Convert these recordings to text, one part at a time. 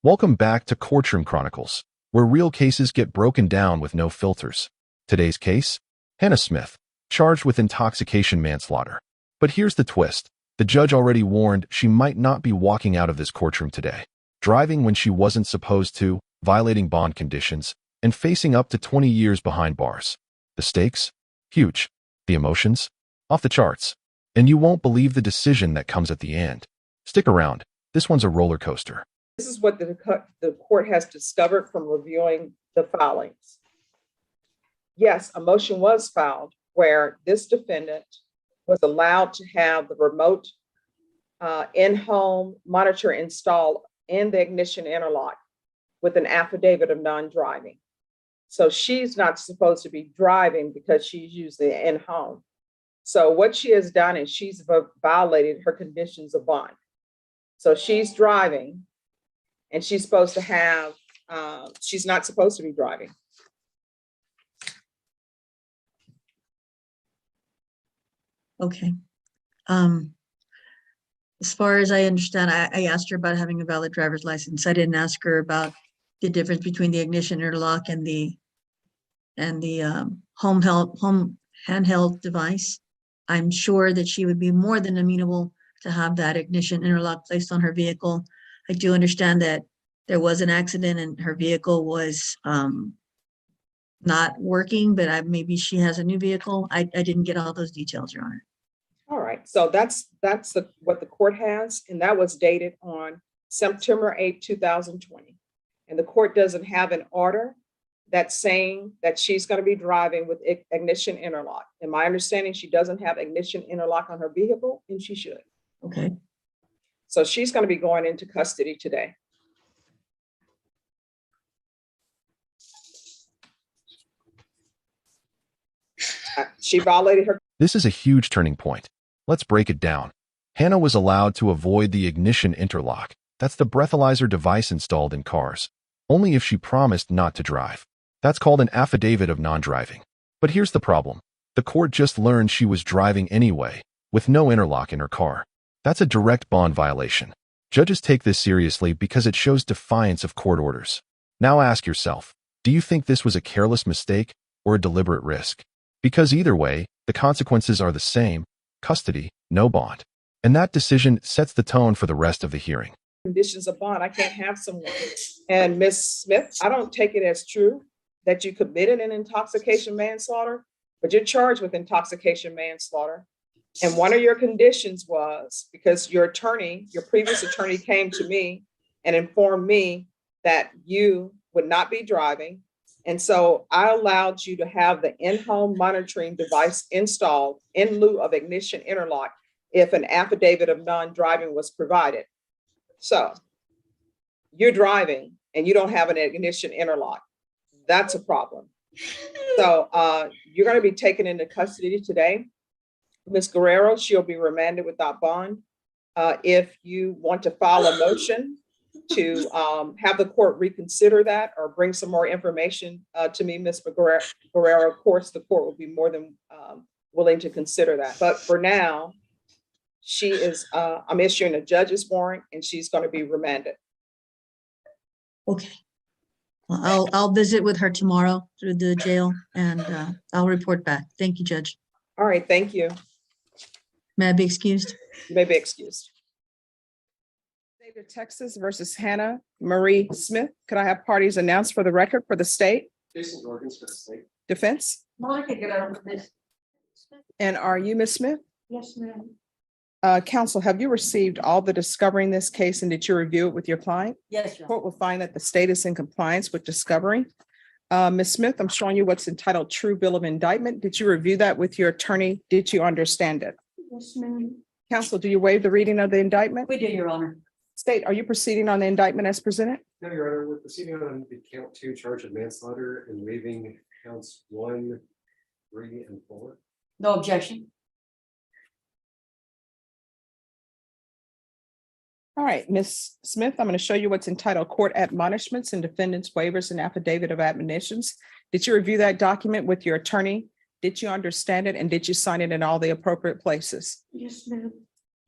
Welcome back to Courtroom Chronicles, where real cases get broken down with no filters. Today's case? Hannah Smith, charged with intoxication manslaughter. But here's the twist. The judge already warned she might not be walking out of this courtroom today. Driving when she wasn't supposed to, violating bond conditions, and facing up to 20 years behind bars. The stakes? Huge. The emotions? Off the charts. And you won't believe the decision that comes at the end. Stick around. This one's a roller coaster. This is what the court has discovered from reviewing the filings. Yes, a motion was filed where this defendant was allowed to have the remote in-home monitor installed in the ignition interlock with an affidavit of non-driving. So she's not supposed to be driving because she's using the in-home. So what she has done is she's violated her conditions of bond. So she's driving, and she's supposed to have, she's not supposed to be driving. Okay. As far as I understand, I asked her about having a valid driver's license. I didn't ask her about the difference between the ignition interlock and the home handheld device. I'm sure that she would be more than amenable to have that ignition interlock placed on her vehicle. I do understand that there was an accident and her vehicle was not working, but maybe she has a new vehicle. I didn't get all those details, Your Honor. All right, so that's what the court has, and that was dated on September 8, 2020. And the court doesn't have an order that's saying that she's going to be driving with ignition interlock. In my understanding, she doesn't have ignition interlock on her vehicle, and she should. Okay. So she's going to be going into custody today. She violated her. This is a huge turning point. Let's break it down. Hannah was allowed to avoid the ignition interlock. That's the breathalyzer device installed in cars, only if she promised not to drive. That's called an affidavit of non-driving. But here's the problem. The court just learned she was driving anyway, with no interlock in her car. That's a direct bond violation. Judges take this seriously because it shows defiance of court orders. Now ask yourself, do you think this was a careless mistake or a deliberate risk? Because either way, the consequences are the same: custody, no bond. And that decision sets the tone for the rest of the hearing. Conditions of bond, I can't have someone. And Ms. Smith, I don't take it as true that you committed an intoxication manslaughter, but you're charged with intoxication manslaughter. And one of your conditions was, because your previous attorney came to me and informed me that you would not be driving. And so I allowed you to have the in-home monitoring device installed in lieu of ignition interlock if an affidavit of non-driving was provided. So you're driving and you don't have an ignition interlock. That's a problem. So you're going to be taken into custody today. Ms. Guerrero, she'll be remanded without bond. If you want to file a motion to have the court reconsider that or bring some more information to me, Ms. Guerrero, of course, the court will be more than willing to consider that. But for now, she is, I'm issuing a judge's warrant and she's going to be remanded. Okay. Well, I'll visit with her tomorrow through the jail and I'll report back. Thank you, Judge. All right, thank you. May I be excused? You may be excused. State of Texas versus Hannah Marie Smith. Could I have parties announced for the record for the state? Jason Morgan, Smith State. Defense? Monica, get out of this. And are you Ms. Smith? Yes, ma'am. Counsel, have you received all the discovery in this case and did you review it with your client? Yes, The court will find that the state is in compliance with discovery. Ms. Smith, I'm showing you what's entitled True Bill of Indictment. Did you review that with your attorney? Did you understand it? yes, ma'am. Counsel, do you waive the reading of the indictment? We do, Your Honor. State, are you proceeding on the indictment as presented? No, Your Honor, we're proceeding on the count 2 charge of manslaughter and waiving counts 1, 3, and 4. No objection. All right, Ms. Smith, I'm going to show you what's entitled Court Admonishments and Defendants Waivers and Affidavit of Admonitions. Did you review that document with your attorney? Did you understand it and did you sign it in all the appropriate places? Yes, ma'am.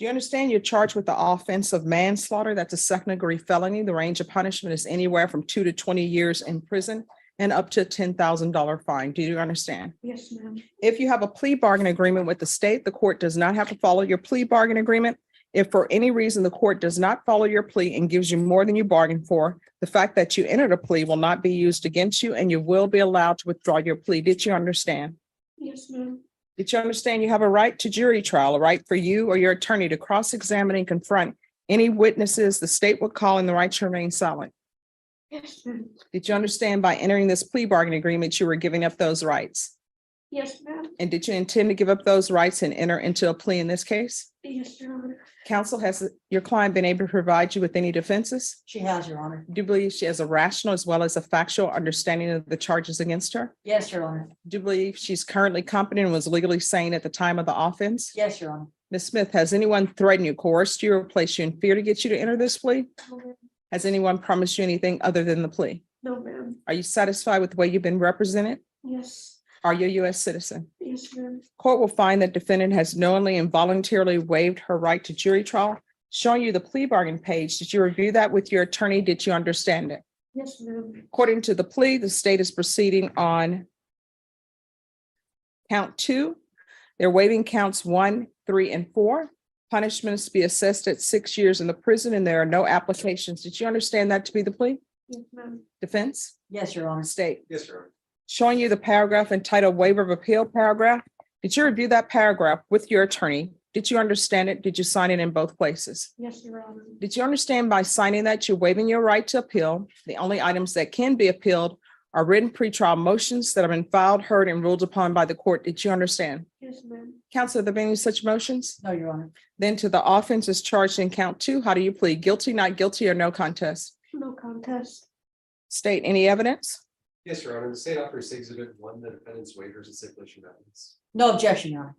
Do you understand you're charged with the offense of manslaughter? That's a second-degree felony. The range of punishment is anywhere from 2 to 20 years in prison and up to a $10,000 fine. Do you understand? Yes, ma'am. If you have a plea bargain agreement with the state, the court does not have to follow your plea bargain agreement. If for any reason the court does not follow your plea and gives you more than you bargained for, the fact that you entered a plea will not be used against you and you will be allowed to withdraw your plea. Did you understand? Yes, ma'am. Did you understand you have a right to jury trial, a right for you or your attorney to cross-examine and confront any witnesses the state would call and the right to remain silent? Yes, ma'am. Did you understand by entering this plea bargain agreement, you were giving up those rights? Yes, ma'am. And did you intend to give up those rights and enter into a plea in this case? Yes, Your Honor. Counsel, has your client been able to provide you with any defenses? She has, Your Honor. Do you believe she has a rational as well as a factual understanding of the charges against her? Yes, Your Honor. Do you believe she's currently competent and was legally sane at the time of the offense? Yes, Your Honor. Ms. Smith, has anyone threatened you, coerced you, or placed you in fear to get you to enter this plea? No, ma'am. Has anyone promised you anything other than the plea? No, ma'am. Are you satisfied with the way you've been represented? Yes. Are you a U.S. citizen? Yes, ma'am. Court will find that defendant has knowingly and voluntarily waived her right to jury trial. Showing you the plea bargain page, did you review that with your attorney? Did you understand it? Yes, ma'am. According to the plea, the state is proceeding on count 2. They're waiving counts 1, 3, and 4. Punishments be assessed at 6 years in the prison, and there are no applications. Did you understand that to be the plea? Yes, ma'am. Defense? Yes, Your Honor. State. Yes, Your Honor. Showing you the paragraph entitled waiver of appeal paragraph. Did you review that paragraph with your attorney? Did you understand it? Did you sign it in both places? Yes, Your Honor. Did you understand by signing that you're waiving your right to appeal? The only items that can be appealed are written pretrial motions that have been filed, heard, and ruled upon by the court. Did you understand? Yes, ma'am. Counsel, have there been any such motions? No, Your Honor. Then to the offenses charged in count 2, how do you plead? Guilty, not guilty, or no contest? No contest. State, any evidence? Yes, Your Honor. The state offers exhibit 1, the defendant's waivers and stipulation of evidence. No objection, Your Honor.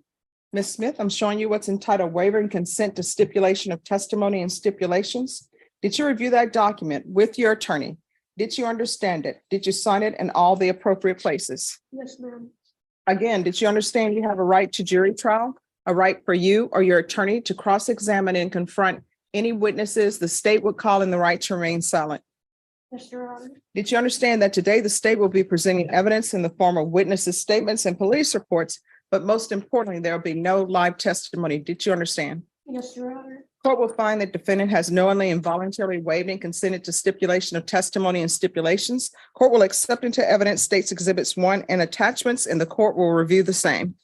Ms. Smith, I'm showing you what's entitled waiver and consent to stipulation of testimony and stipulations. Did you review that document with your attorney? Did you understand it? Did you sign it in all the appropriate places? Yes, ma'am. Again, did you understand you have a right to jury trial, a right for you or your attorney to cross-examine and confront any witnesses the state would call and the right to remain silent? Yes, Your Honor. Did you understand that today the state will be presenting evidence in the form of witnesses' statements and police reports, but most importantly, there will be no live testimony? Did you understand? Yes, Your Honor. Court will find that defendant has knowingly and voluntarily waived and consented to stipulation of testimony and stipulations. Court will accept into evidence states exhibits 1 and attachments, and the court will review the same.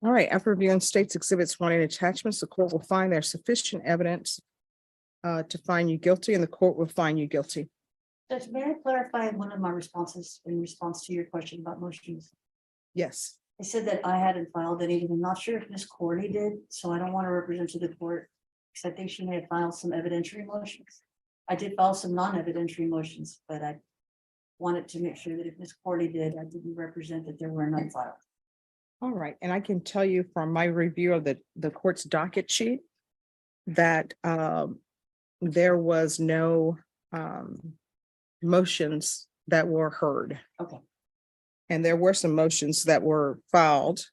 All right, after reviewing states exhibits 1 and attachments, the court will find there's sufficient evidence to find you guilty, and the court will find you guilty. Judge, may I clarify one of my responses in response to your question about motions? Yes. I said that I hadn't filed any, and I'm not sure if Ms. Cordy did, so I don't want to represent to the court, because I think she may have filed some evidentiary motions. I did file some non-evidentiary motions, but I wanted to make sure that if Ms. Cordy did, I didn't represent that there were none filed. All right, and I can tell you from my review of the court's docket sheet that there was no motions that were heard. Okay. And there were some motions that were filed.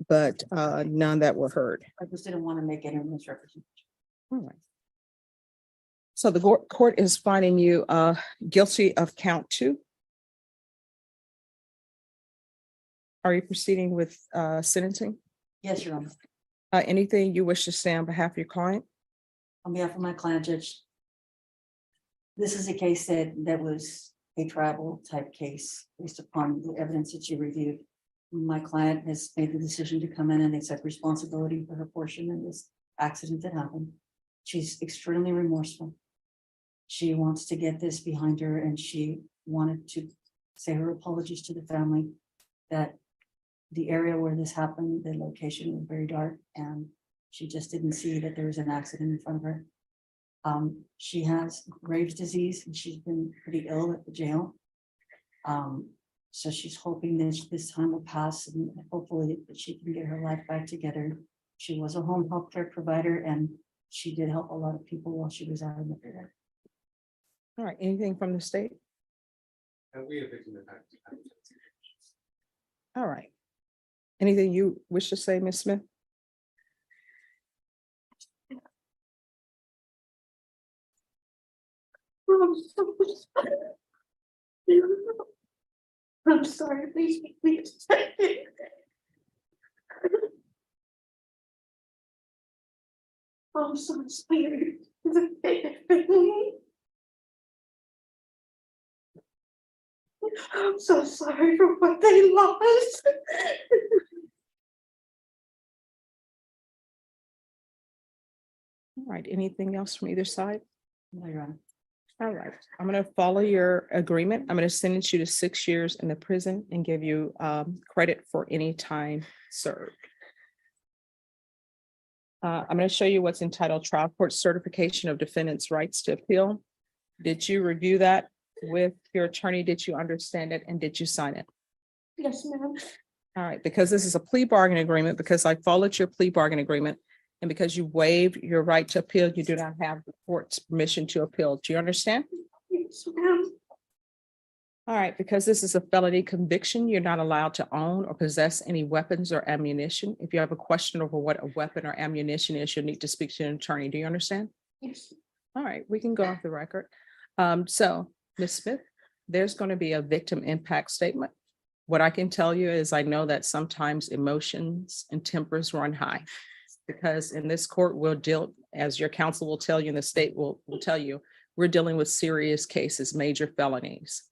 But none that were heard. I just didn't want to make any misrepresentation. All right. So the court is finding you guilty of count 2. Are you proceeding with sentencing? Yes, Your Honor. Anything you wish to say on behalf of your client? On behalf of my client, Judge, this is a case that was a tribal type case based upon the evidence that you reviewed. My client has made the decision to come in and accept responsibility for her portion in this accident that happened. She's extremely remorseful. She wants to get this behind her, and she wanted to say her apologies to the family that the area where this happened, the location was very dark, and she just didn't see that there was an accident in front of her. She has Graves' disease, and she's been pretty ill at the jail. So she's hoping that this time will pass, and hopefully that she can get her life back together. She was a home health care provider, and she did help a lot of people while she was out in the field. All right, anything from the state? And we have victim impact. All right. Anything you wish to say, Ms. Smith? I'm so sorry. I'm sorry, please. I'm so sorry. I'm so sorry for what they lost. All right, anything else from either side? No, Your Honor. All right, I'm going to follow your agreement. I'm going to sentence you to 6 years in the prison and give you credit for any time served. I'm going to show you what's entitled Trial Court Certification of Defendant's Rights to Appeal. Did you review that with your attorney? Did you understand it? And did you sign it? Yes, ma'am. All right, because this is a plea bargain agreement, because I followed your plea bargain agreement, and because you waived your right to appeal, you do not have the court's permission to appeal. Do you understand? Yes, ma'am. All right, because this is a felony conviction, you're not allowed to own or possess any weapons or ammunition. If you have a question over what a weapon or ammunition is, you'll need to speak to an attorney. Do you understand? Yes. All right, we can go off the record. So, Ms. Smith, there's going to be a victim impact statement. What I can tell you is I know that sometimes emotions and tempers run high, because in this court, we'll deal, as your counsel will tell you, and the state will tell you, we're dealing with serious cases, major felonies.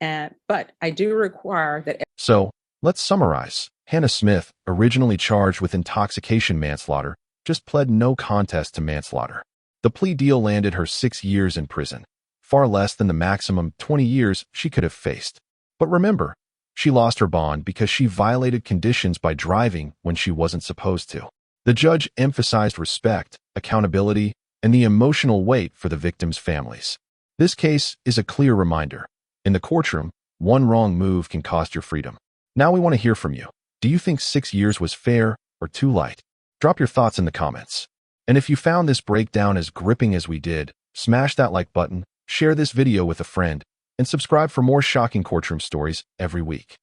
But I do require that. So, let's summarize. Hannah Smith, originally charged with intoxication manslaughter, just pled no contest to manslaughter. The plea deal landed her 6 years in prison, far less than the maximum 20 years she could have faced. But remember, she lost her bond because she violated conditions by driving when she wasn't supposed to. The judge emphasized respect, accountability, and the emotional weight for the victims' families. This case is a clear reminder. In the courtroom, one wrong move can cost your freedom. Now we want to hear from you. Do you think 6 years was fair or too light? Drop your thoughts in the comments. And if you found this breakdown as gripping as we did, smash that like button, share this video with a friend, and subscribe for more shocking courtroom stories every week.